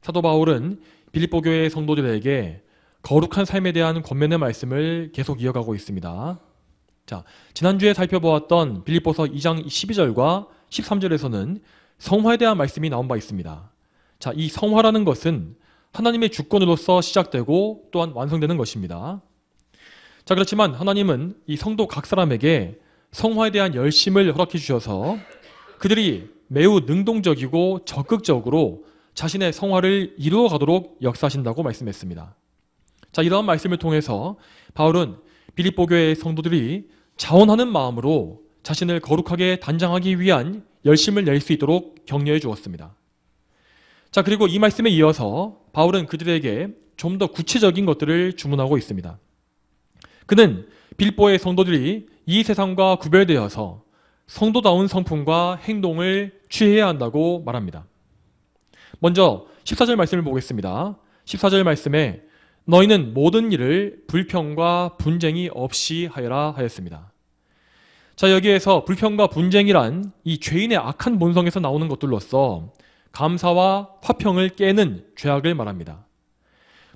사도 바울은 빌립보 교회의 성도들에게 거룩한 삶에 대한 권면의 말씀을 계속 이어가고 있습니다. 자, 지난주에 살펴보았던 빌립보서 2장 12절과 13절에서는 성화에 대한 말씀이 나온 바 있습니다. 자, 이 성화라는 것은 하나님의 주권으로서 시작되고 또한 완성되는 것입니다. 자, 그렇지만 하나님은 이 성도 각 사람에게 성화에 대한 열심을 허락해 주셔서 그들이 매우 능동적이고 적극적으로 자신의 성화를 이루어 가도록 역사하신다고 말씀했습니다. 자, 이러한 말씀을 통해서 바울은 빌립보 교회의 성도들이 자원하는 마음으로 자신을 거룩하게 단장하기 위한 열심을 낼 수 있도록 격려해 주었습니다. 자, 그리고 이 말씀에 이어서 바울은 그들에게 좀 더 구체적인 것들을 주문하고 있습니다. 그는 빌립보의 성도들이 이 세상과 구별되어서 성도다운 성품과 행동을 취해야 한다고 말합니다. 먼저 14절 말씀을 보겠습니다. 14절 말씀에 너희는 모든 일을 불평과 분쟁이 없이 하여라 하였습니다. 자, 여기에서 불평과 분쟁이란 이 죄인의 악한 본성에서 나오는 것들로서 감사와 화평을 깨는 죄악을 말합니다.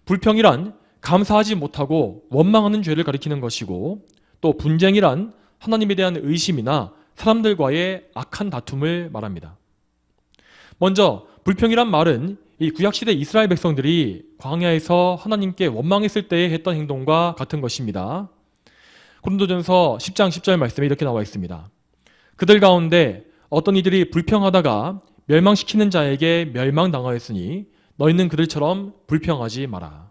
불평이란 감사하지 못하고 원망하는 죄를 가리키는 것이고, 또 분쟁이란 하나님에 대한 의심이나 사람들과의 악한 다툼을 말합니다. 먼저 불평이란 말은 이 구약시대 이스라엘 백성들이 광야에서 하나님께 원망했을 때에 했던 행동과 같은 것입니다. 고린도전서 10장 10절 말씀에 이렇게 나와 있습니다. 그들 가운데 어떤 이들이 불평하다가 멸망시키는 자에게 멸망당하였으니 너희는 그들처럼 불평하지 마라.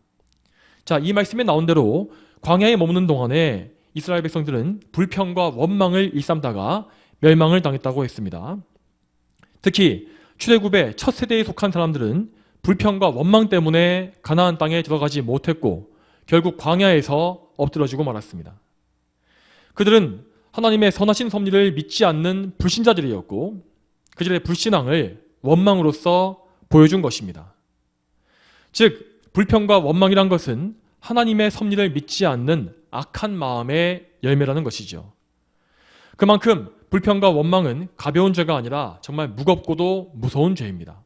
자, 이 말씀에 나온 대로 광야에 머무는 동안에 이스라엘 백성들은 불평과 원망을 일삼다가 멸망을 당했다고 했습니다. 특히 출애굽의 첫 세대에 속한 사람들은 불평과 원망 때문에 가나안 땅에 들어가지 못했고 결국 광야에서 엎드러지고 말았습니다. 그들은 하나님의 선하신 섭리를 믿지 않는 불신자들이었고 그들의 불신앙을 원망으로써 보여준 것입니다. 즉, 불평과 원망이란 것은 하나님의 섭리를 믿지 않는 악한 마음의 열매라는 것이죠. 그만큼 불평과 원망은 가벼운 죄가 아니라 정말 무겁고도 무서운 죄입니다.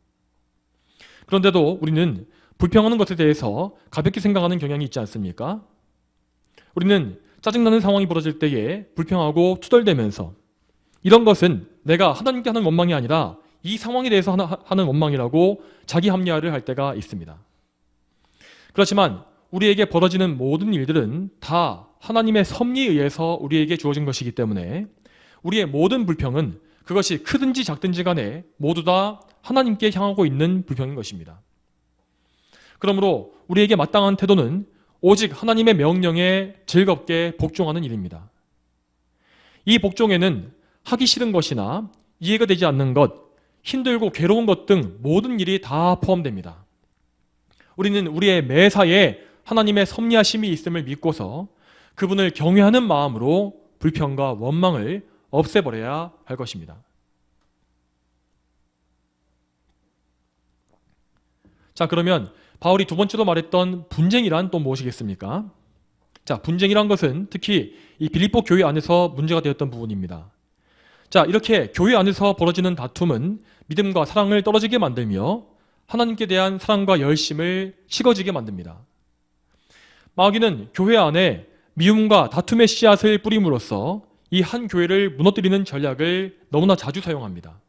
그런데도 우리는 불평하는 것에 대해서 가볍게 생각하는 경향이 있지 않습니까? 우리는 짜증나는 상황이 벌어질 때에 불평하고 투덜대면서 이런 것은 내가 하나님께 하는 원망이 아니라 이 상황에 대해서 하는 원망이라고 자기 합리화를 할 때가 있습니다. 그렇지만 우리에게 벌어지는 모든 일들은 다 하나님의 섭리에 의해서 우리에게 주어진 것이기 때문에 우리의 모든 불평은 그것이 크든지 작든지 간에 모두 다 하나님께 향하고 있는 불평인 것입니다. 그러므로 우리에게 마땅한 태도는 오직 하나님의 명령에 즐겁게 복종하는 일입니다. 이 복종에는 하기 싫은 것이나 이해가 되지 않는 것, 힘들고 괴로운 것 등 모든 일이 다 포함됩니다. 우리는 우리의 매사에 하나님의 섭리하심이 있음을 믿고서 그분을 경외하는 마음으로 불평과 원망을 없애버려야 할 것입니다. 자, 그러면 바울이 두 번째로 말했던 분쟁이란 또 무엇이겠습니까? 자, 분쟁이란 것은 특히 이 빌립보 교회 안에서 문제가 되었던 부분입니다. 자, 이렇게 교회 안에서 벌어지는 다툼은 믿음과 사랑을 떨어지게 만들며 하나님께 대한 사랑과 열심을 식어지게 만듭니다. 마귀는 교회 안에 미움과 다툼의 씨앗을 뿌림으로써 이 한 교회를 무너뜨리는 전략을 너무나 자주 사용합니다.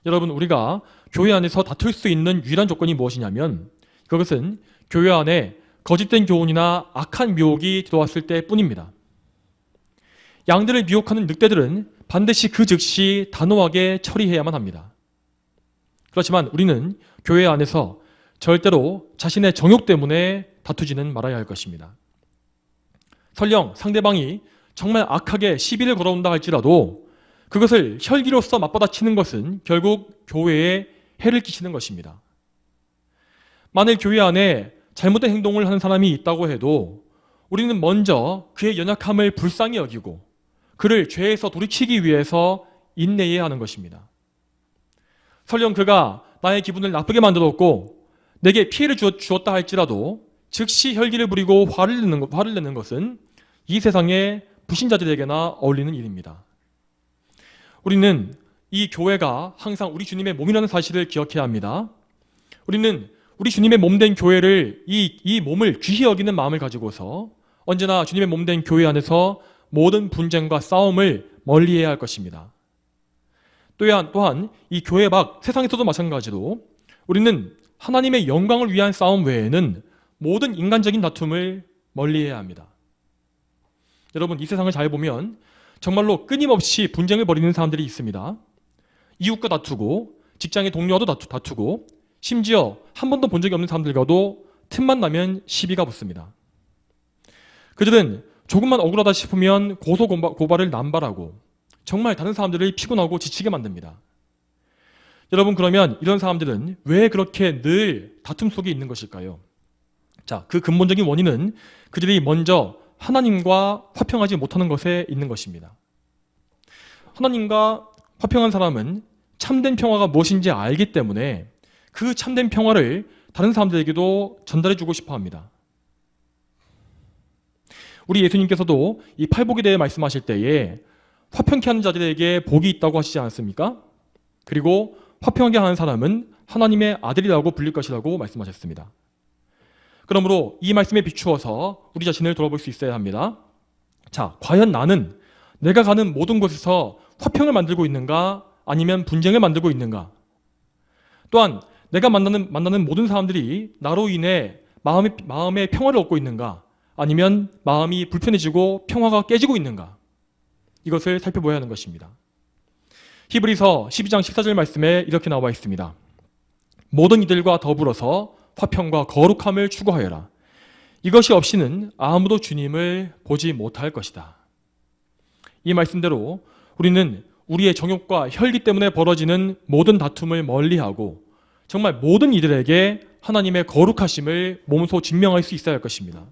여러분, 우리가 교회 안에서 다툴 수 있는 유일한 조건이 무엇이냐면 그것은 교회 안에 거짓된 교훈이나 악한 미혹이 들어왔을 때뿐입니다. 양들을 미혹하는 늑대들은 반드시 그 즉시 단호하게 처리해야만 합니다. 그렇지만 우리는 교회 안에서 절대로 자신의 정욕 때문에 다투지는 말아야 할 것입니다. 설령 상대방이 정말 악하게 시비를 걸어온다 할지라도 그것을 혈기로서 맞받아치는 것은 결국 교회에 해를 끼치는 것입니다. 만일 교회 안에 잘못된 행동을 하는 사람이 있다고 해도 우리는 먼저 그의 연약함을 불쌍히 여기고 그를 죄에서 돌이키기 위해서 인내해야 하는 것입니다. 설령 그가 나의 기분을 나쁘게 만들었고 내게 피해를 주었다 할지라도 즉시 혈기를 부리고 화를 내는 것은 이 세상의 불신자들에게나 어울리는 일입니다. 우리는 이 교회가 항상 우리 주님의 몸이라는 사실을 기억해야 합니다. 우리는 우리 주님의 몸된 교회를 이 몸을 귀히 여기는 마음을 가지고서 언제나 주님의 몸된 교회 안에서 모든 분쟁과 싸움을 멀리해야 할 것입니다. 또한 이 교회 밖 세상에서도 마찬가지로 우리는 하나님의 영광을 위한 싸움 외에는 모든 인간적인 다툼을 멀리해야 합니다. 여러분, 이 세상을 잘 보면 정말로 끊임없이 분쟁을 벌이는 사람들이 있습니다. 이웃과 다투고 직장의 동료와도 다투고 심지어 한 번도 본 적이 없는 사람들과도 틈만 나면 시비가 붙습니다. 그들은 조금만 억울하다 싶으면 고소고발을 남발하고 정말 다른 사람들을 피곤하고 지치게 만듭니다. 여러분, 그러면 이런 사람들은 왜 그렇게 늘 다툼 속에 있는 것일까요? 자, 그 근본적인 원인은 그들이 먼저 하나님과 화평하지 못하는 것에 있는 것입니다. 하나님과 화평한 사람은 참된 평화가 무엇인지 알기 때문에 그 참된 평화를 다른 사람들에게도 전달해주고 싶어 합니다. 우리 예수님께서도 이 팔복에 대해 말씀하실 때에 화평케 하는 자들에게 복이 있다고 하시지 않았습니까? 그리고 화평하게 하는 사람은 하나님의 아들이라고 불릴 것이라고 말씀하셨습니다. 그러므로 이 말씀에 비추어서 우리 자신을 돌아볼 수 있어야 합니다. 자, 과연 나는 내가 가는 모든 곳에서 화평을 만들고 있는가? 아니면 분쟁을 만들고 있는가? 또한 내가 만나는 모든 사람들이 나로 인해 마음의 평화를 얻고 있는가? 아니면 마음이 불편해지고 평화가 깨지고 있는가? 이것을 살펴봐야 하는 것입니다. 히브리서 12장 14절 말씀에 이렇게 나와 있습니다. 모든 이들과 더불어서 화평과 거룩함을 추구하여라. 이것이 없이는 아무도 주님을 보지 못할 것이다. 이 말씀대로 우리는 우리의 정욕과 혈기 때문에 벌어지는 모든 다툼을 멀리하고 정말 모든 이들에게 하나님의 거룩하심을 몸소 증명할 수 있어야 할 것입니다.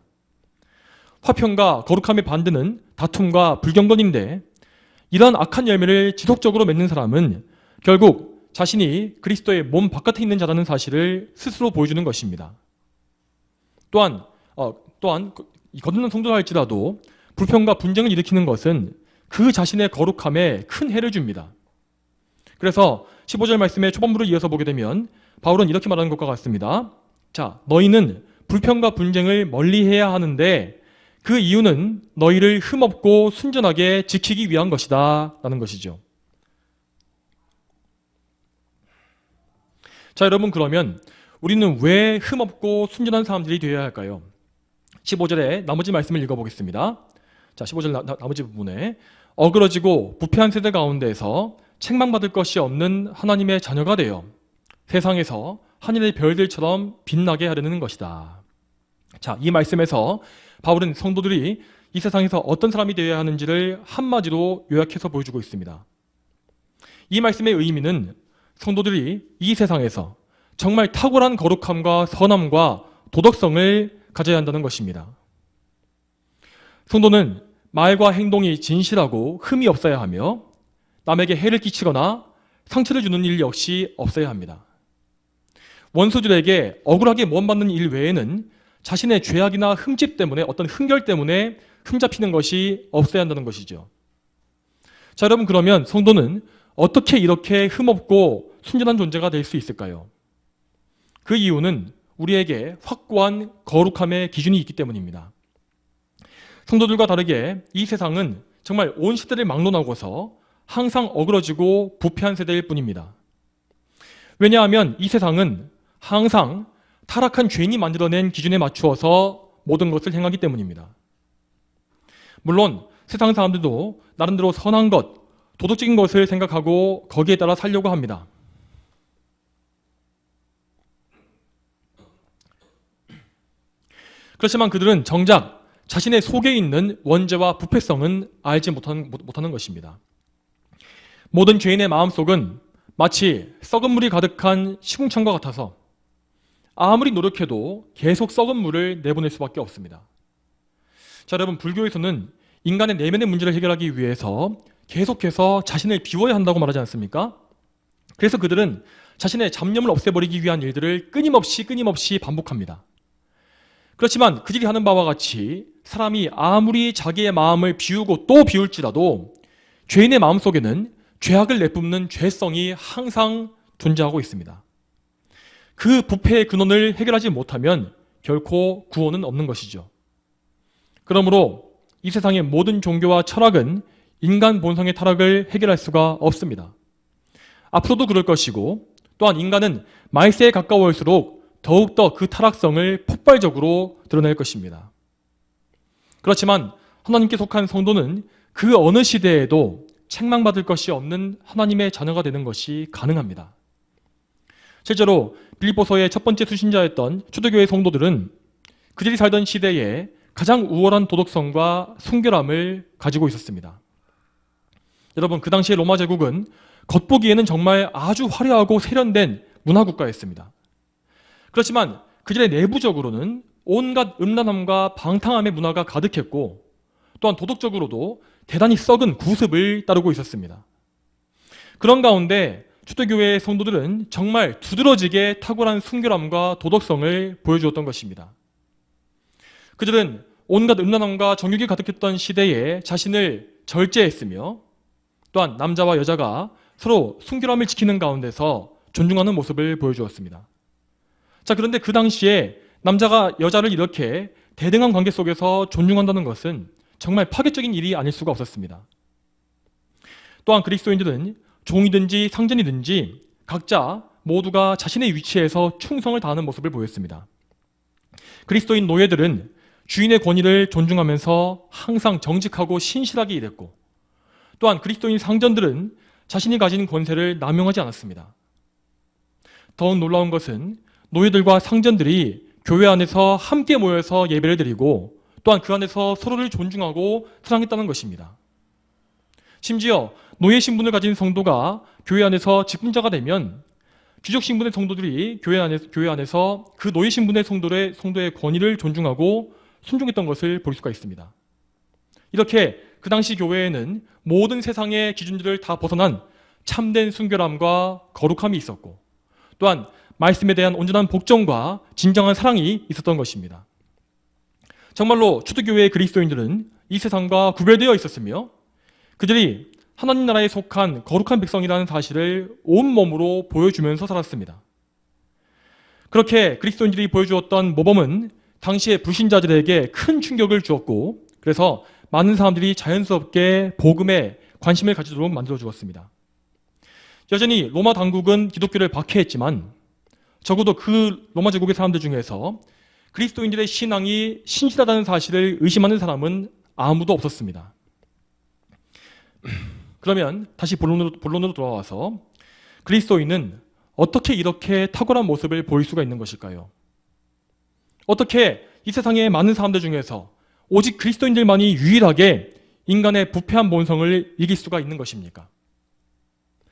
화평과 거룩함의 반대는 다툼과 불경건인데 이러한 악한 열매를 지속적으로 맺는 사람은 결국 자신이 그리스도의 몸 바깥에 있는 자라는 사실을 스스로 보여주는 것입니다. 또한 거듭난 성도라 할지라도 불평과 분쟁을 일으키는 것은 그 자신의 거룩함에 큰 해를 줍니다. 그래서 15절 말씀의 초반부를 이어서 보게 되면 바울은 이렇게 말하는 것과 같습니다. 자, 너희는 불평과 분쟁을 멀리해야 하는데 그 이유는 너희를 흠없고 순전하게 지키기 위한 것이다 라는 것이죠. 자, 여러분, 그러면 우리는 왜 흠없고 순전한 사람들이 되어야 할까요? 15절에 나머지 말씀을 읽어보겠습니다. 자, 15절 나머지 부분에 어그러지고 부패한 세대 가운데에서 책망받을 것이 없는 하나님의 자녀가 되어 세상에서 하늘의 별들처럼 빛나게 하려는 것이다. 자, 이 말씀에서 바울은 성도들이 이 세상에서 어떤 사람이 되어야 하는지를 한마디로 요약해서 보여주고 있습니다. 이 말씀의 의미는 성도들이 이 세상에서 정말 탁월한 거룩함과 선함과 도덕성을 가져야 한다는 것입니다. 성도는 말과 행동이 진실하고 흠이 없어야 하며 남에게 해를 끼치거나 상처를 주는 일 역시 없어야 합니다. 원수들에게 억울하게 모함받는 일 외에는 자신의 죄악이나 흠집 때문에 어떤 흠결 때문에 흠잡히는 것이 없어야 한다는 것이죠. 자, 여러분, 그러면 성도는 어떻게 이렇게 흠없고 순전한 존재가 될 수 있을까요? 그 이유는 우리에게 확고한 거룩함의 기준이 있기 때문입니다. 성도들과 다르게 이 세상은 정말 온 시대를 막론하고서 항상 어그러지고 부패한 세대일 뿐입니다. 왜냐하면 이 세상은 항상 타락한 죄인이 만들어낸 기준에 맞추어서 모든 것을 행하기 때문입니다. 물론 세상 사람들도 나름대로 선한 것, 도덕적인 것을 생각하고 거기에 따라 살려고 합니다. 그렇지만 그들은 정작 자신의 속에 있는 원죄와 부패성은 알지 못하는 것입니다. 모든 죄인의 마음속은 마치 썩은 물이 가득한 시궁창과 같아서 아무리 노력해도 계속 썩은 물을 내보낼 수밖에 없습니다. 자, 여러분, 불교에서는 인간의 내면의 문제를 해결하기 위해서 계속해서 자신을 비워야 한다고 말하지 않습니까? 그래서 그들은 자신의 잡념을 없애버리기 위한 일들을 끊임없이 반복합니다. 그렇지만 그들이 하는 바와 같이 사람이 아무리 자기의 마음을 비우고 또 비울지라도 죄인의 마음속에는 죄악을 내뿜는 죄성이 항상 존재하고 있습니다. 그 부패의 근원을 해결하지 못하면 결코 구원은 없는 것이죠. 그러므로 이 세상의 모든 종교와 철학은 인간 본성의 타락을 해결할 수가 없습니다. 앞으로도 그럴 것이고, 또한 인간은 말세에 가까울수록 더욱더 그 타락성을 폭발적으로 드러낼 것입니다. 그렇지만 하나님께 속한 성도는 그 어느 시대에도 책망받을 것이 없는 하나님의 자녀가 되는 것이 가능합니다. 실제로 빌립보서의 첫 번째 수신자였던 초대교회 성도들은 그들이 살던 시대에 가장 우월한 도덕성과 순결함을 가지고 있었습니다. 여러분, 그 당시의 로마 제국은 겉보기에는 정말 아주 화려하고 세련된 문화국가였습니다. 그렇지만 그들의 내부적으로는 온갖 음란함과 방탕함의 문화가 가득했고, 또한 도덕적으로도 대단히 썩은 구습을 따르고 있었습니다. 그런 가운데 초대교회의 성도들은 정말 두드러지게 탁월한 순결함과 도덕성을 보여주었던 것입니다. 그들은 온갖 음란함과 정욕이 가득했던 시대에 자신을 절제했으며, 또한 남자와 여자가 서로 순결함을 지키는 가운데서 존중하는 모습을 보여주었습니다. 자, 그런데 그 당시에 남자가 여자를 이렇게 대등한 관계 속에서 존중한다는 것은 정말 파괴적인 일이 아닐 수가 없었습니다. 또한 그리스도인들은 종이든지 상전이든지 각자 모두가 자신의 위치에서 충성을 다하는 모습을 보였습니다. 그리스도인 노예들은 주인의 권위를 존중하면서 항상 정직하고 신실하게 일했고, 또한 그리스도인 상전들은 자신이 가진 권세를 남용하지 않았습니다. 더욱 놀라운 것은 노예들과 상전들이 교회 안에서 함께 모여서 예배를 드리고, 또한 그 안에서 서로를 존중하고 사랑했다는 것입니다. 심지어 노예 신분을 가진 성도가 교회 안에서 직분자가 되면 귀족 신분의 성도들이 교회 안에서 그 노예 신분의 성도의 권위를 존중하고 순종했던 것을 볼 수가 있습니다. 이렇게 그 당시 교회에는 모든 세상의 기준들을 다 벗어난 참된 순결함과 거룩함이 있었고, 또한 말씀에 대한 온전한 복종과 진정한 사랑이 있었던 것입니다. 정말로 초대교회의 그리스도인들은 이 세상과 구별되어 있었으며, 그들이 하나님 나라에 속한 거룩한 백성이라는 사실을 온몸으로 보여주면서 살았습니다. 그렇게 그리스도인들이 보여주었던 모범은 당시의 불신자들에게 큰 충격을 주었고, 그래서 많은 사람들이 자연스럽게 복음에 관심을 가지도록 만들어 주었습니다. 여전히 로마 당국은 기독교를 박해했지만 적어도 그 로마 제국의 사람들 중에서 그리스도인들의 신앙이 신실하다는 사실을 의심하는 사람은 아무도 없었습니다. 그러면 다시 본론으로 돌아와서 그리스도인은 어떻게 이렇게 탁월한 모습을 보일 수가 있는 것일까요? 어떻게 이 세상의 많은 사람들 중에서 오직 그리스도인들만이 유일하게 인간의 부패한 본성을 이길 수가 있는 것입니까?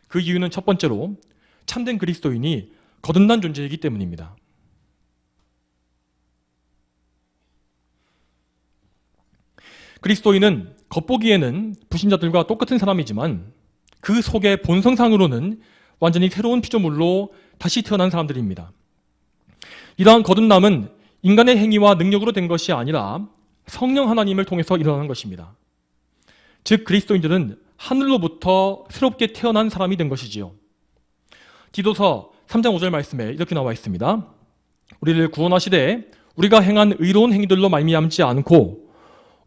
그 이유는 첫 번째로 참된 그리스도인이 거듭난 존재이기 때문입니다. 그리스도인은 겉보기에는 불신자들과 똑같은 사람이지만 그 속의 본성상으로는 완전히 새로운 피조물로 다시 태어난 사람들입니다. 이러한 거듭남은 인간의 행위와 능력으로 된 것이 아니라 성령 하나님을 통해서 일어나는 것입니다. 즉 그리스도인들은 하늘로부터 새롭게 태어난 사람이 된 것이지요. 디도서 3장 5절 말씀에 이렇게 나와 있습니다. 우리를 구원하시되 우리가 행한 의로운 행위들로 말미암지 않고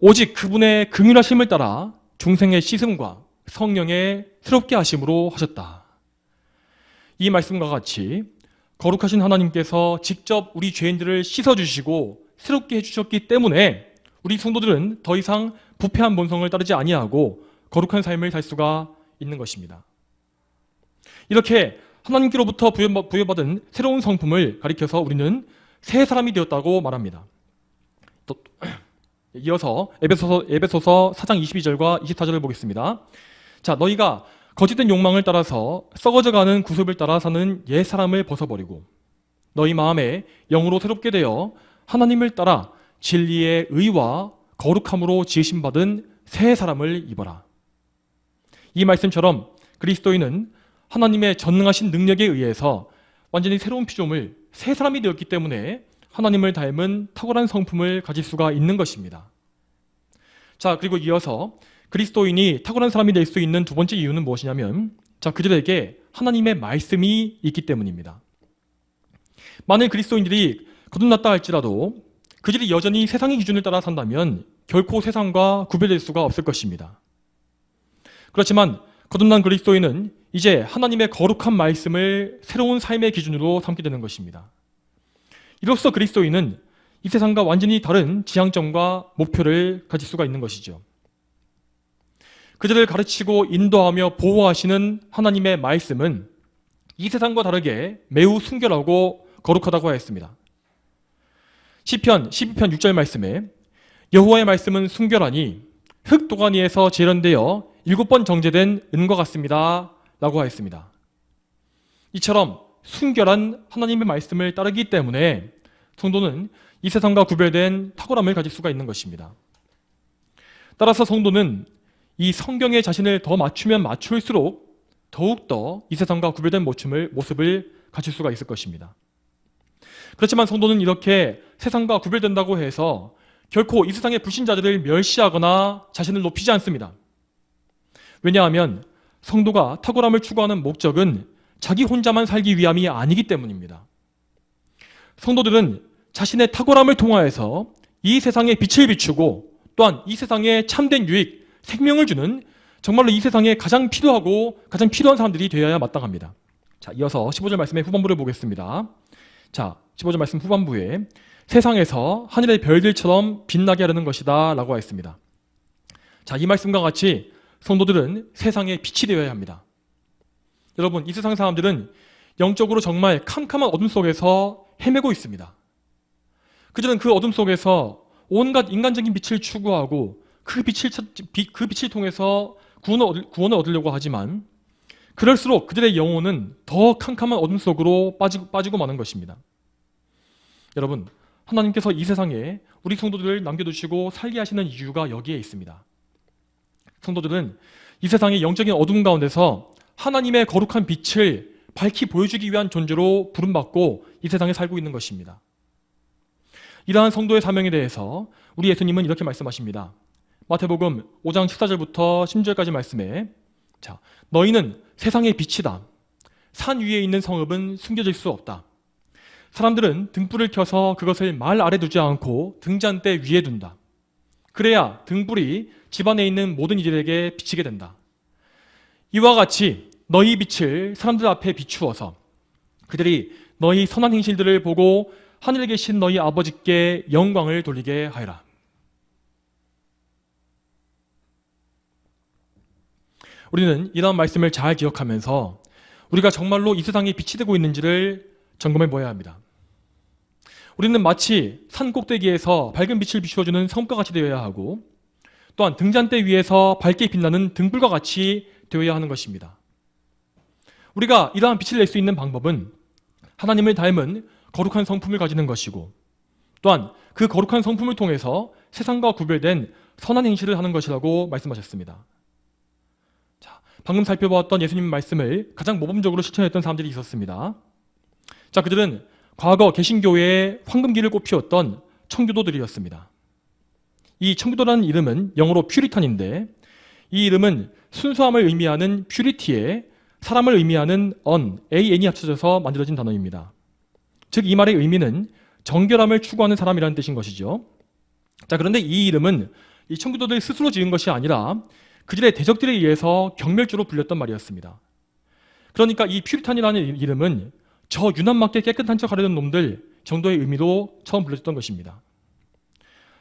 오직 그분의 긍휼하심을 따라 중생의 씻음과 성령의 새롭게 하심으로 하셨다. 이 말씀과 같이 거룩하신 하나님께서 직접 우리 죄인들을 씻어주시고 새롭게 해주셨기 때문에 우리 성도들은 더 이상 부패한 본성을 따르지 아니하고 거룩한 삶을 살 수가 있는 것입니다. 이렇게 하나님께로부터 부여받은 새로운 성품을 가리켜서 우리는 새 사람이 되었다고 말합니다. 또 이어서 에베소서 4장 22절과 24절을 보겠습니다. 자, 너희가 거짓된 욕망을 따라서 썩어져가는 구습을 따라 사는 옛 사람을 벗어버리고 너희 마음에 영으로 새롭게 되어 하나님을 따라 진리의 의와 거룩함으로 지으심받은 새 사람을 입어라. 이 말씀처럼 그리스도인은 하나님의 전능하신 능력에 의해서 완전히 새로운 피조물, 새 사람이 되었기 때문에 하나님을 닮은 탁월한 성품을 가질 수가 있는 것입니다. 자, 그리고 이어서 그리스도인이 탁월한 사람이 될 수 있는 두 번째 이유는 무엇이냐면, 자, 그들에게 하나님의 말씀이 있기 때문입니다. 만일 그리스도인들이 거듭났다 할지라도 그들이 여전히 세상의 기준을 따라 산다면 결코 세상과 구별될 수가 없을 것입니다. 그렇지만 거듭난 그리스도인은 이제 하나님의 거룩한 말씀을 새로운 삶의 기준으로 삼게 되는 것입니다. 이로써 그리스도인은 이 세상과 완전히 다른 지향점과 목표를 가질 수가 있는 것이죠. 그들을 가르치고 인도하며 보호하시는 하나님의 말씀은 이 세상과 다르게 매우 순결하고 거룩하다고 하였습니다. 시편 12편 6절 말씀에 여호와의 말씀은 순결하니 흙 도가니에서 재련되어 7번 정제된 은과 같습니다 라고 하였습니다. 이처럼 순결한 하나님의 말씀을 따르기 때문에 성도는 이 세상과 구별된 탁월함을 가질 수가 있는 것입니다. 따라서 성도는 이 성경에 자신을 더 맞추면 맞출수록 더욱더 이 세상과 구별된 모습을 가질 수가 있을 것입니다. 그렇지만 성도는 이렇게 세상과 구별된다고 해서 결코 이 세상의 불신자들을 멸시하거나 자신을 높이지 않습니다. 왜냐하면 성도가 탁월함을 추구하는 목적은 자기 혼자만 살기 위함이 아니기 때문입니다. 성도들은 자신의 탁월함을 통하여서 이 세상에 빛을 비추고 또한 이 세상에 참된 유익, 생명을 주는 정말로 이 세상에 가장 필요하고 가장 필요한 사람들이 되어야 마땅합니다. 자, 이어서 15절 말씀의 후반부를 보겠습니다. 자, 15절 말씀 후반부에 세상에서 하늘의 별들처럼 빛나게 하려는 것이다 라고 하였습니다. 자, 이 말씀과 같이 성도들은 세상의 빛이 되어야 합니다. 여러분, 이 세상 사람들은 영적으로 정말 캄캄한 어둠 속에서 헤매고 있습니다. 그들은 그 어둠 속에서 온갖 인간적인 빛을 추구하고 그 빛을 통해서 구원을 얻으려고 하지만 그럴수록 그들의 영혼은 더 캄캄한 어둠 속으로 빠지고 마는 것입니다. 여러분, 하나님께서 이 세상에 우리 성도들을 남겨두시고 살게 하시는 이유가 여기에 있습니다. 성도들은 이 세상의 영적인 어둠 가운데서 하나님의 거룩한 빛을 밝히 보여주기 위한 존재로 부름받고 이 세상에 살고 있는 것입니다. 이러한 성도의 사명에 대해서 우리 예수님은 이렇게 말씀하십니다. 마태복음 5장 14절부터 16절까지 말씀에 자, 너희는 세상의 빛이다. 산 위에 있는 성읍은 숨겨질 수 없다. 사람들은 등불을 켜서 그것을 말 아래 두지 않고 등잔대 위에 둔다. 그래야 등불이 집안에 있는 모든 이들에게 비치게 된다. 이와 같이 너희 빛을 사람들 앞에 비추어서 그들이 너희 선한 행실들을 보고 하늘에 계신 너희 아버지께 영광을 돌리게 하여라. 우리는 이런 말씀을 잘 기억하면서 우리가 정말로 이 세상에 빛이 되고 있는지를 점검해 보아야 합니다. 우리는 마치 산 꼭대기에서 밝은 빛을 비추어주는 성과 같이 되어야 하고 또한 등잔대 위에서 밝게 빛나는 등불과 같이 되어야 하는 것입니다. 우리가 이러한 빛을 낼 수 있는 방법은 하나님을 닮은 거룩한 성품을 가지는 것이고 또한 그 거룩한 성품을 통해서 세상과 구별된 선한 행실을 하는 것이라고 말씀하셨습니다. 자, 방금 살펴보았던 예수님 말씀을 가장 모범적으로 실천했던 사람들이 있었습니다. 자, 그들은 과거 개신교회의 황금기를 꽃피웠던 청교도들이었습니다. 이 청교도라는 이름은 영어로 퓨리탄인데 이 이름은 순수함을 의미하는 퓨리티에 사람을 의미하는 an이 합쳐져서 만들어진 단어입니다. 즉 이 말의 의미는 정결함을 추구하는 사람이라는 뜻인 것이죠. 자, 그런데 이 이름은 이 청교도들이 스스로 지은 것이 아니라 그들의 대적들에 의해서 경멸주로 불렸던 말이었습니다. 그러니까 이 퓨리탄이라는 이름은 저 유난맞게 깨끗한 척 하려는 놈들 정도의 의미로 처음 불려졌던 것입니다.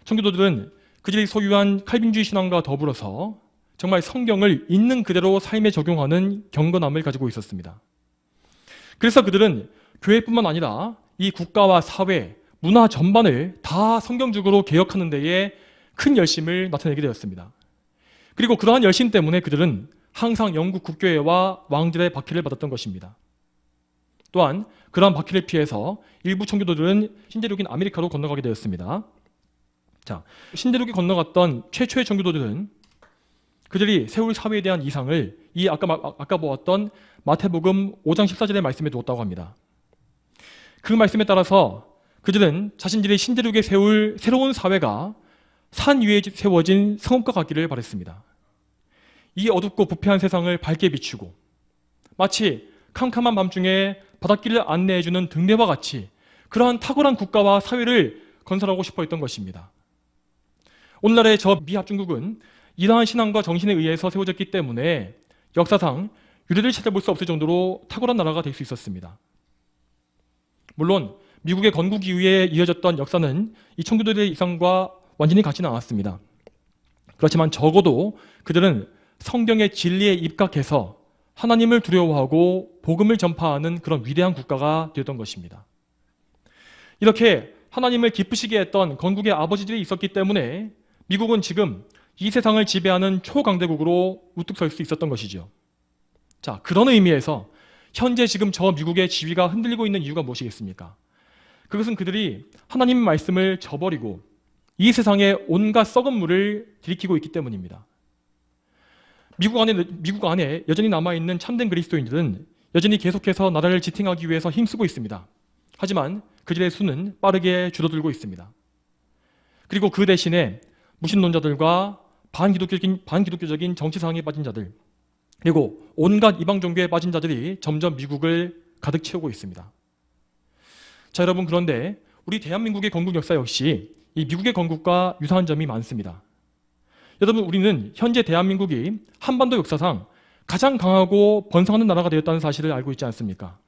청교도들은 그들이 소유한 칼빈주의 신앙과 더불어서 정말 성경을 있는 그대로 삶에 적용하는 경건함을 가지고 있었습니다. 그래서 그들은 교회뿐만 아니라 이 국가와 사회, 문화 전반을 다 성경적으로 개혁하는 데에 큰 열심을 나타내게 되었습니다. 그리고 그러한 열심 때문에 그들은 항상 영국 국교회와 왕들의 박해를 받았던 것입니다. 또한 그러한 박해를 피해서 일부 청교도들은 신대륙인 아메리카로 건너가게 되었습니다. 자, 신대륙에 건너갔던 최초의 청교도들은 그들이 세울 사회에 대한 이상을 이 아까 보았던 마태복음 5장 14절의 말씀에 두었다고 합니다. 그 말씀에 따라서 그들은 자신들이 신대륙에 세울 새로운 사회가 산 위에 세워진 성읍과 같기를 바랬습니다. 이 어둡고 부패한 세상을 밝게 비추고 마치 캄캄한 밤중에 바닷길을 안내해주는 등대와 같이 그러한 탁월한 국가와 사회를 건설하고 싶어 했던 것입니다. 오늘날의 저 미합중국은 이러한 신앙과 정신에 의해서 세워졌기 때문에 역사상 유례를 찾아볼 수 없을 정도로 탁월한 나라가 될 수 있었습니다. 물론 미국의 건국 이후에 이어졌던 역사는 이 청교도들의 이상과 완전히 같지는 않았습니다. 그렇지만 적어도 그들은 성경의 진리에 입각해서 하나님을 두려워하고 복음을 전파하는 그런 위대한 국가가 되었던 것입니다. 이렇게 하나님을 기쁘시게 했던 건국의 아버지들이 있었기 때문에 미국은 지금 이 세상을 지배하는 초강대국으로 우뚝 설 수 있었던 것이죠. 자, 그런 의미에서 현재 지금 저 미국의 지위가 흔들리고 있는 이유가 무엇이겠습니까? 그것은 그들이 하나님의 말씀을 저버리고 이 세상에 온갖 썩은 물을 들이키고 있기 때문입니다. 미국 안에 여전히 남아있는 참된 그리스도인들은 여전히 계속해서 나라를 지탱하기 위해서 힘쓰고 있습니다. 하지만 그들의 수는 빠르게 줄어들고 있습니다. 그리고 그 대신에 무신론자들과 반기독교적인 정치상황에 빠진 자들, 그리고 온갖 이방 종교에 빠진 자들이 점점 미국을 가득 채우고 있습니다. 자, 여러분, 그런데 우리 대한민국의 건국 역사 역시 이 미국의 건국과 유사한 점이 많습니다. 여러분, 우리는 현재 대한민국이 한반도 역사상 가장 강하고 번성하는 나라가 되었다는 사실을 알고 있지 않습니까?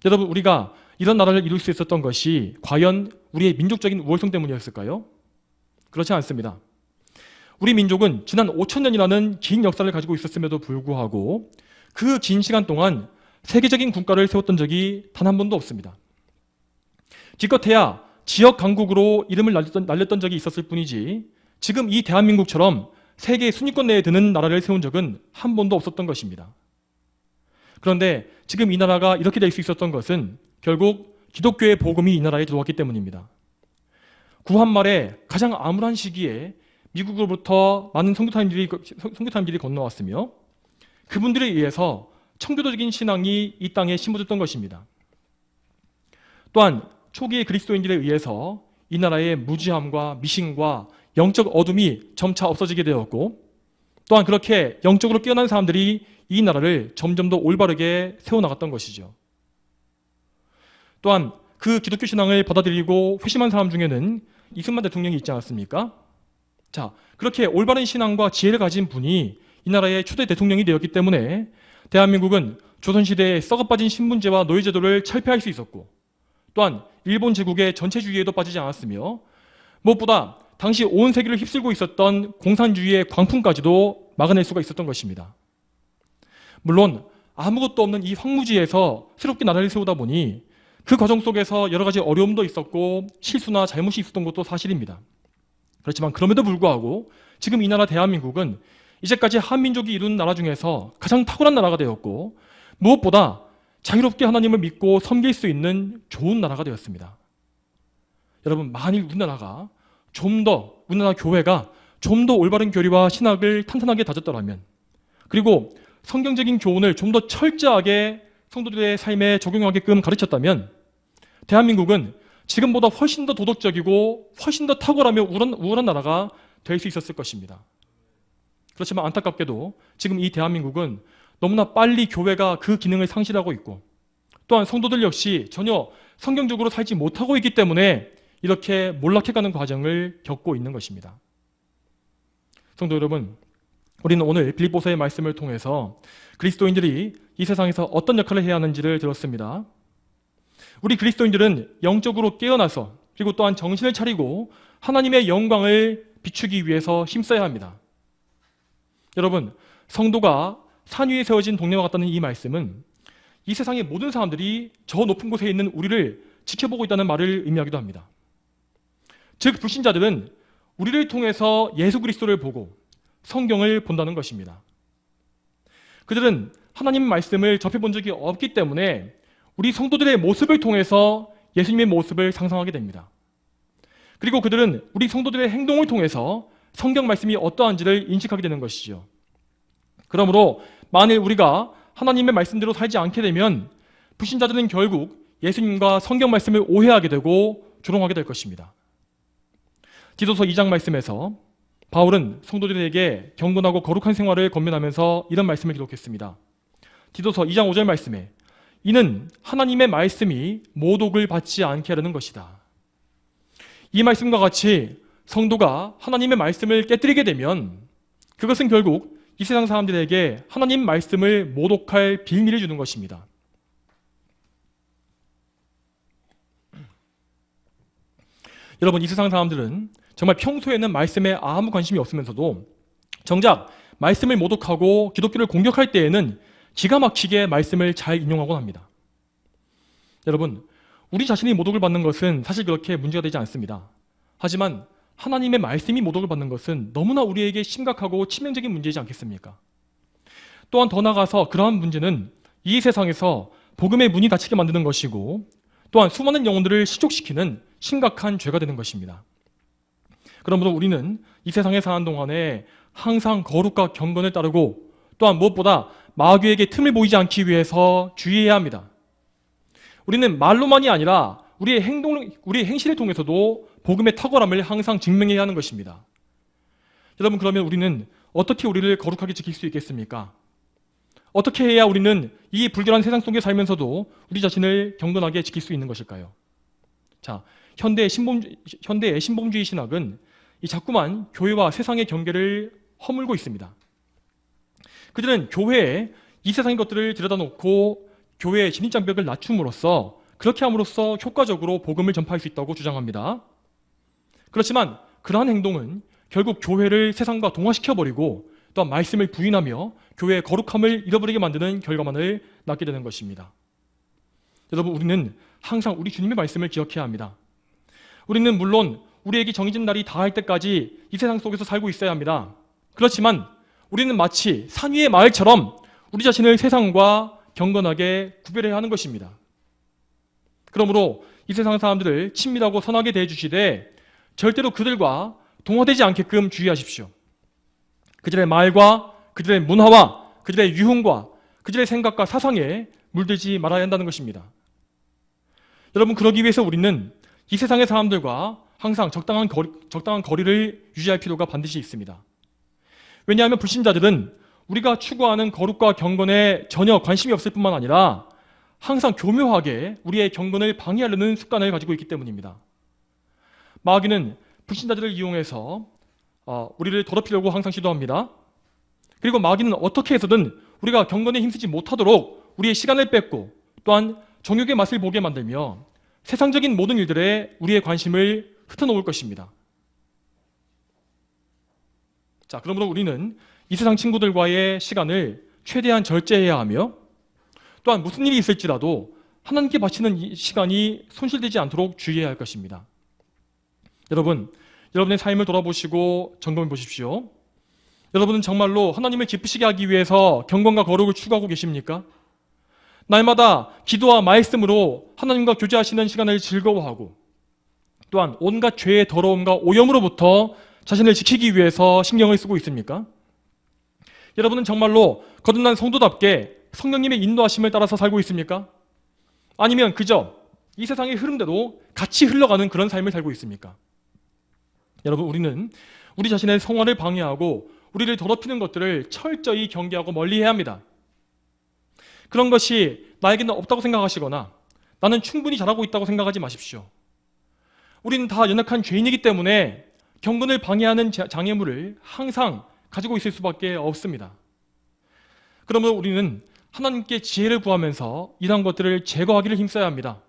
여러분, 우리가 이런 나라를 이룰 수 있었던 것이 과연 우리의 민족적인 우월성 때문이었을까요? 그렇지 않습니다. 우리 민족은 지난 5,000년이라는 긴 역사를 가지고 있었음에도 불구하고 그 긴 시간 동안 세계적인 국가를 세웠던 적이 단 한 번도 없습니다. 기껏해야 지역 강국으로 이름을 날렸던 적이 있었을 뿐이지 지금 이 대한민국처럼 세계 순위권 내에 드는 나라를 세운 적은 한 번도 없었던 것입니다. 그런데 지금 이 나라가 이렇게 될 수 있었던 것은 결국 기독교의 복음이 이 나라에 들어왔기 때문입니다. 구한말에 가장 암울한 시기에 미국으로부터 많은 선교사님들이 건너왔으며 그분들에 의해서 청교도적인 신앙이 이 땅에 심어졌던 것입니다. 또한 초기의 그리스도인들에 의해서 이 나라의 무지함과 미신과 영적 어둠이 점차 없어지게 되었고, 또한 그렇게 영적으로 깨어난 사람들이 이 나라를 점점 더 올바르게 세워나갔던 것이죠. 또한 그 기독교 신앙을 받아들이고 회심한 사람 중에는 이승만 대통령이 있지 않았습니까? 자, 그렇게 올바른 신앙과 지혜를 가진 분이 이 나라의 초대 대통령이 되었기 때문에 대한민국은 조선시대의 썩어빠진 신분제와 노예제도를 철폐할 수 있었고, 또한 일본 제국의 전체주의에도 빠지지 않았으며, 무엇보다 당시 온 세계를 휩쓸고 있었던 공산주의의 광풍까지도 막아낼 수가 있었던 것입니다. 물론 아무것도 없는 이 황무지에서 새롭게 나라를 세우다 보니 그 과정 속에서 여러 가지 어려움도 있었고 실수나 잘못이 있었던 것도 사실입니다. 그렇지만 그럼에도 불구하고 지금 이 나라 대한민국은 이제까지 한민족이 이룬 나라 중에서 가장 탁월한 나라가 되었고, 무엇보다 자유롭게 하나님을 믿고 섬길 수 있는 좋은 나라가 되었습니다. 여러분, 만일 우리나라 교회가 좀 더 올바른 교리와 신학을 탄탄하게 다졌더라면, 그리고 성경적인 교훈을 좀 더 철저하게 성도들의 삶에 적용하게끔 가르쳤다면 대한민국은 지금보다 훨씬 더 도덕적이고 훨씬 더 탁월하며 우월한 나라가 될 수 있었을 것입니다. 그렇지만 안타깝게도 지금 이 대한민국은 너무나 빨리 교회가 그 기능을 상실하고 있고, 또한 성도들 역시 전혀 성경적으로 살지 못하고 있기 때문에 이렇게 몰락해가는 과정을 겪고 있는 것입니다. 성도 여러분, 우리는 오늘 빌립보서의 말씀을 통해서 그리스도인들이 이 세상에서 어떤 역할을 해야 하는지를 들었습니다. 우리 그리스도인들은 영적으로 깨어나서, 그리고 또한 정신을 차리고 하나님의 영광을 비추기 위해서 힘써야 합니다. 여러분, 성도가 산 위에 세워진 동네와 같다는 이 말씀은 이 세상의 모든 사람들이 저 높은 곳에 있는 우리를 지켜보고 있다는 말을 의미하기도 합니다. 즉, 불신자들은 우리를 통해서 예수 그리스도를 보고 성경을 본다는 것입니다. 그들은 하나님의 말씀을 접해본 적이 없기 때문에 우리 성도들의 모습을 통해서 예수님의 모습을 상상하게 됩니다. 그리고 그들은 우리 성도들의 행동을 통해서 성경 말씀이 어떠한지를 인식하게 되는 것이죠. 그러므로 만일 우리가 하나님의 말씀대로 살지 않게 되면 불신자들은 결국 예수님과 성경 말씀을 오해하게 되고 조롱하게 될 것입니다. 디도서 2장 말씀에서 바울은 성도들에게 경건하고 거룩한 생활을 권면하면서 이런 말씀을 기록했습니다. 디도서 2장 5절 말씀에 이는 하나님의 말씀이 모독을 받지 않게 하려는 것이다. 이 말씀과 같이 성도가 하나님의 말씀을 깨뜨리게 되면 그것은 결국 이 세상 사람들에게 하나님 말씀을 모독할 빌미를 주는 것입니다. 여러분, 이 세상 사람들은 정말 평소에는 말씀에 아무 관심이 없으면서도 정작 말씀을 모독하고 기독교를 공격할 때에는 기가 막히게 말씀을 잘 인용하곤 합니다. 여러분, 우리 자신이 모독을 받는 것은 사실 그렇게 문제가 되지 않습니다. 하지만 하나님의 말씀이 모독을 받는 것은 너무나 우리에게 심각하고 치명적인 문제이지 않겠습니까? 또한 더 나아가서 그러한 문제는 이 세상에서 복음의 문이 닫히게 만드는 것이고 또한 수많은 영혼들을 실족시키는 심각한 죄가 되는 것입니다. 그러므로 우리는 이 세상에 사는 동안에 항상 거룩과 경건을 따르고 또한 무엇보다 마귀에게 틈을 보이지 않기 위해서 주의해야 합니다. 우리는 말로만이 아니라 우리의 행실을 통해서도 복음의 탁월함을 항상 증명해야 하는 것입니다. 여러분, 그러면 우리는 어떻게 우리를 거룩하게 지킬 수 있겠습니까? 어떻게 해야 우리는 이 불결한 세상 속에 살면서도 우리 자신을 경건하게 지킬 수 있는 것일까요? 자, 현대의 신봉주의 신학은 자꾸만 교회와 세상의 경계를 허물고 있습니다. 그들은 교회에 이 세상의 것들을 들여다놓고 교회의 진입장벽을 낮춤으로써 그렇게 함으로써 효과적으로 복음을 전파할 수 있다고 주장합니다. 그렇지만 그러한 행동은 결국 교회를 세상과 동화시켜버리고 또한 말씀을 부인하며 교회의 거룩함을 잃어버리게 만드는 결과만을 낳게 되는 것입니다. 여러분, 우리는 항상 우리 주님의 말씀을 기억해야 합니다. 우리는 물론 우리에게 정해진 날이 다할 때까지 이 세상 속에서 살고 있어야 합니다. 그렇지만 우리는 마치 산 위의 마을처럼 우리 자신을 세상과 경건하게 구별해야 하는 것입니다. 그러므로 이 세상 사람들을 친밀하고 선하게 대해주시되 절대로 그들과 동화되지 않게끔 주의하십시오. 그들의 말과 그들의 문화와 그들의 유흥과 그들의 생각과 사상에 물들지 말아야 한다는 것입니다. 여러분, 그러기 위해서 우리는 이 세상의 사람들과 항상 적당한 거리를 유지할 필요가 반드시 있습니다. 왜냐하면 불신자들은 우리가 추구하는 거룩과 경건에 전혀 관심이 없을 뿐만 아니라 항상 교묘하게 우리의 경건을 방해하려는 습관을 가지고 있기 때문입니다. 마귀는 불신자들을 이용해서 우리를 더럽히려고 항상 시도합니다. 그리고 마귀는 어떻게 해서든 우리가 경건에 힘쓰지 못하도록 우리의 시간을 뺏고 또한 정욕의 맛을 보게 만들며 세상적인 모든 일들에 우리의 관심을 흩어놓을 것입니다. 자, 그러므로 우리는 이 세상 친구들과의 시간을 최대한 절제해야 하며 또한 무슨 일이 있을지라도 하나님께 바치는 이 시간이 손실되지 않도록 주의해야 할 것입니다. 여러분, 여러분의 삶을 돌아보시고 점검해 보십시오. 여러분은 정말로 하나님을 기쁘시게 하기 위해서 경건과 거룩을 추구하고 계십니까? 날마다 기도와 말씀으로 하나님과 교제하시는 시간을 즐거워하고 또한 온갖 죄의 더러움과 오염으로부터 자신을 지키기 위해서 신경을 쓰고 있습니까? 여러분은 정말로 거듭난 성도답게 성령님의 인도하심을 따라서 살고 있습니까? 아니면 그저 이 세상의 흐름대로 같이 흘러가는 그런 삶을 살고 있습니까? 여러분, 우리는 우리 자신의 성화를 방해하고 우리를 더럽히는 것들을 철저히 경계하고 멀리해야 합니다. 그런 것이 나에게는 없다고 생각하시거나 나는 충분히 잘하고 있다고 생각하지 마십시오. 우리는 다 연약한 죄인이기 때문에 경건을 방해하는 장애물을 항상 가지고 있을 수밖에 없습니다. 그러므로 우리는 하나님께 지혜를 구하면서 이러한 것들을 제거하기를 힘써야 합니다.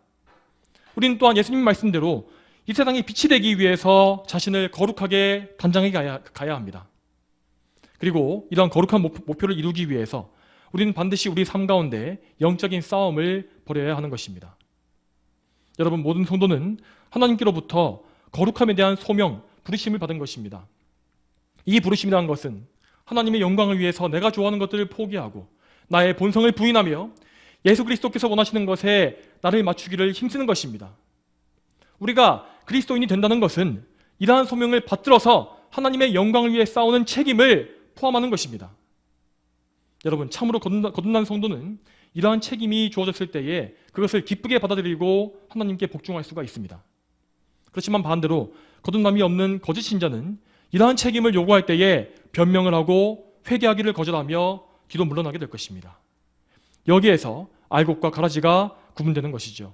우리는 또한 예수님 말씀대로 이 세상에 빛이 되기 위해서 자신을 거룩하게 단장해 가야 합니다. 그리고 이러한 거룩한 목표를 이루기 위해서 우리는 반드시 우리 삶 가운데 영적인 싸움을 벌여야 하는 것입니다. 여러분, 모든 성도는 하나님께로부터 거룩함에 대한 소명, 부르심을 받은 것입니다. 이 부르심이라는 것은 하나님의 영광을 위해서 내가 좋아하는 것들을 포기하고 나의 본성을 부인하며 예수 그리스도께서 원하시는 것에 나를 맞추기를 힘쓰는 것입니다. 우리가 그리스도인이 된다는 것은 이러한 소명을 받들어서 하나님의 영광을 위해 싸우는 책임을 포함하는 것입니다. 여러분, 참으로 거듭난 성도는 이러한 책임이 주어졌을 때에 그것을 기쁘게 받아들이고 하나님께 복종할 수가 있습니다. 그렇지만 반대로 거듭남이 없는 거짓 신자는 이러한 책임을 요구할 때에 변명을 하고 회개하기를 거절하며 뒤로 물러나게 될 것입니다. 여기에서 알곡과 가라지가 구분되는 것이죠.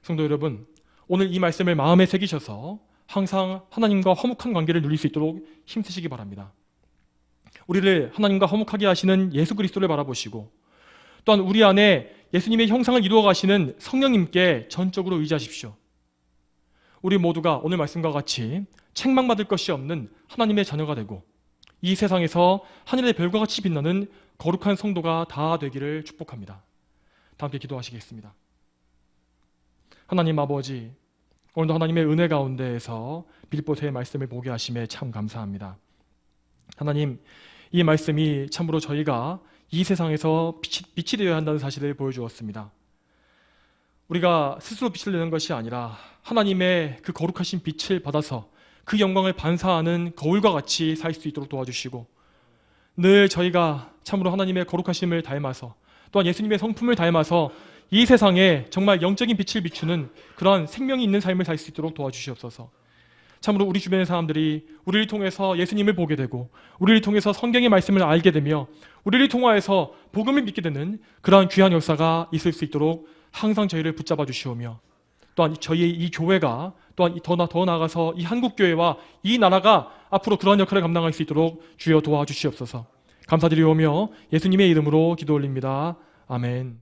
성도 여러분, 오늘 이 말씀을 마음에 새기셔서 항상 하나님과 화목한 관계를 누릴 수 있도록 힘쓰시기 바랍니다. 우리를 하나님과 화목하게 하시는 예수 그리스도를 바라보시고 또한 우리 안에 예수님의 형상을 이루어 가시는 성령님께 전적으로 의지하십시오. 우리 모두가 오늘 말씀과 같이 책망받을 것이 없는 하나님의 자녀가 되고 이 세상에서 하늘의 별과 같이 빛나는 거룩한 성도가 다 되기를 축복합니다. 다 함께 기도하시겠습니다. 하나님 아버지, 오늘도 하나님의 은혜 가운데에서 빌립보서의 말씀을 보게 하심에 참 감사합니다. 하나님, 이 말씀이 참으로 저희가 이 세상에서 빛이 되어야 한다는 사실을 보여주었습니다. 우리가 스스로 빛을 내는 것이 아니라 하나님의 그 거룩하신 빛을 받아서 그 영광을 반사하는 거울과 같이 살 수 있도록 도와주시고 늘 저희가 참으로 하나님의 거룩하심을 닮아서 또한 예수님의 성품을 닮아서 이 세상에 정말 영적인 빛을 비추는 그러한 생명이 있는 삶을 살 수 있도록 도와주시옵소서. 참으로 우리 주변의 사람들이 우리를 통해서 예수님을 보게 되고 우리를 통해서 성경의 말씀을 알게 되며 우리를 통하여서 복음을 믿게 되는 그러한 귀한 역사가 있을 수 있도록 항상 저희를 붙잡아 주시오며 또한 저희의 이 교회가 또한 더 나아가서 이 한국교회와 이 나라가 앞으로 그러한 역할을 감당할 수 있도록 주여 도와주시옵소서. 감사드리오며 예수님의 이름으로 기도 올립니다. 아멘.